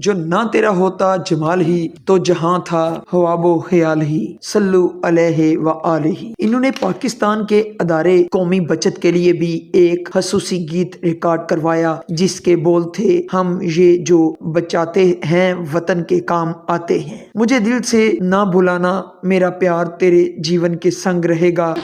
जो ना तेरा होता जमाल ही तो जहां था ख्वाबो ख्याल ही, सल्लु अलैहि व आलिही। इन्होंने पाकिस्तान के अदारे कौमी बचत के लिए भी एक खसूसी गीत रिकॉर्ड करवाया जिसके बोल थे, हम ये जो बचाते हैं वतन के काम आते हैं। मुझे दिल से ना भुलाना, मेरा प्यार तेरे जीवन के संग रहेगा।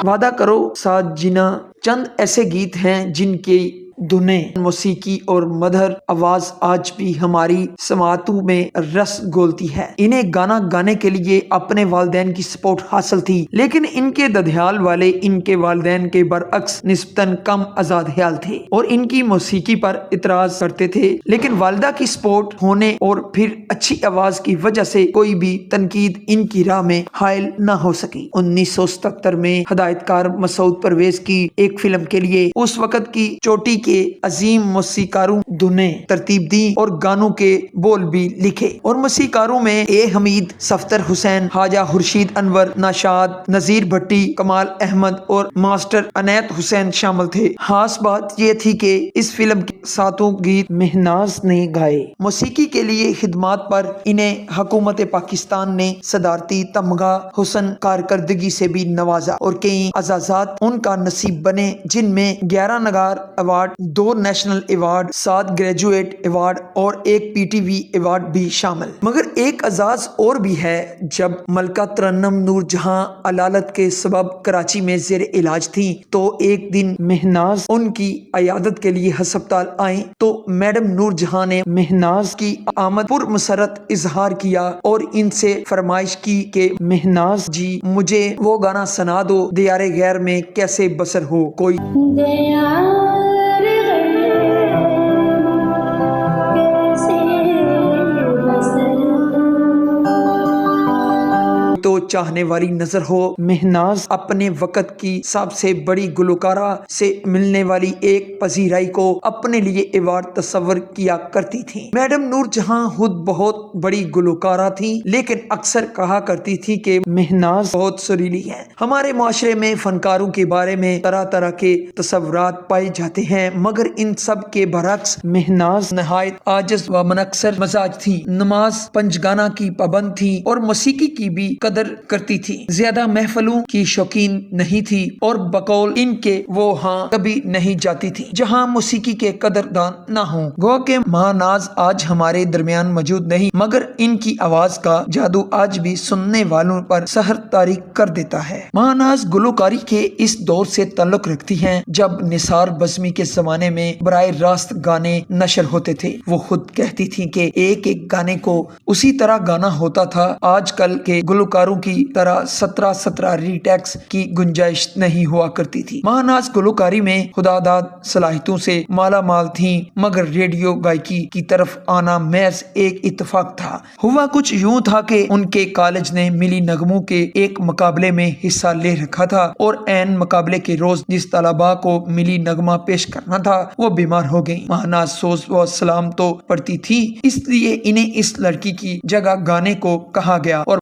वादा करो साथ जीना। चंद ऐसे गीत हैं जिनके धुनें, मौसीकी और मधुर आवाज आज भी हमारी समातों में रस घोलती है। इन्हें गाना गाने के लिए अपने वालिदैन की सपोर्ट हासिल थी, लेकिन इनके ददियाल वाले इनके वालिदैन के बरअक्स निस्बतन कम आजाद ख्याल थे और इनकी मौसीकी पर इतराज करते थे। लेकिन वालिदा की सपोर्ट होने और फिर अच्छी आवाज की वजह से कोई भी तनकीद इनकी राह में हायल न हो सकी। 1977 में हिदायतकार मसूद परवेज की एक फिल्म के लिए उस वक्त की चोटी के अजीम मौसीकारों धुनें तरतीब दी और गानों के बोल भी लिखे। और मौसीकारों में ए हमीद, सफ्तर हुसैन, ख्वाजा खुर्शीद अनवर, नाशाद, नजीर भट्टी, कमाल अहमद और मास्टर अनैत हुसैन शामिल थे। खास बात यह थी कि इस फिल्म के सातों गीत महनाज ने गाए। मौसीकी के लिए खिदमात पर इन्हें हुकूमत पाकिस्तान ने सदारती तमगा हुसन कारकर्दगी से भी नवाजा और कई एजाजात उनका नसीब बने, जिनमें 11 Nigar award, 2 national award, 7 graduate award और 1 पीटीवी अवार्ड भी शामिल। मगर एक एजाज और भी है, जब मलका तरन्नुम नूरजहां अलालत के सबब कराची में जेर इलाज थी तो एक दिन महनाज उनकी अयादत के लिए हस्पताल आए तो मैडम नूरजहां ने महनाज की आमद पुर मसरत इजहार किया और इनसे फरमाइश की कि महनाज जी मुझे वो गाना सुना दो, दियारे गैर में कैसे बसर हो कोई। तो चाहने वाली नजर हो। महनाज अपने वक्त की सबसे बड़ी गुलकारा से मिलने वाली एक पजीराई को अपने लिए अवार्ड तस्वर किया करती थी। मैडम नूरजहां खुद बहुत बड़ी गुलकारा थी, लेकिन अक्सर कहा करती थी कि महनाज बहुत सुरीली है। हमारे माशरे में फनकारों के बारे में तरह तरह के तस्वुरात पाए जाते हैं, मगर इन सब के बरक्स महनाज नहायत आजिज व मनक्सर मजाज थी। नमाज पंजगाना की पाबंद थी और मौसीकी की भी कदर करती थी। ज्यादा महफलों की शौकीन नहीं थी और बकौल इनके वो हाँ कभी नहीं जाती थी जहाँ मौसीकी के कदरदान न हो। गो के महनाज आज हमारे दरमियान मौजूद नहीं, मगर इनकी आवाज का जादू आज भी सुनने वालों पर सहर तारीख कर देता है। महनाज गुलकारी के इस दौर से ताल्लुक रखती हैं जब निसार बज़मी के जमाने में बराए रास्त गाने नशर होते थे। वो खुद कहती थी कि एक एक गाने को उसी तरह गाना होता था। आजकल के गुलकारों की तरह 17 रीटेक्स की गुंजाइश नहीं हुआ करती थी। महनाज गुलकारी में खुदादाद सलाहियतों से माला माल थी, मगर रेडियो गायकी की तरफ आना महज एक इत्तेफाक था। हुआ कुछ यूं था कि उनके कॉलेज ने मिली नगमों के एक मुकाबले में हिस्सा ले रखा था और ऐन मुकाबले के रोज जिस तलबा को मिली नगमा पेश करना था वो बीमार हो गई। महनाज सोज व सलाम तो पढ़ती थी, इसलिए इन्हें इस लड़की की जगह गाने को कहा गया और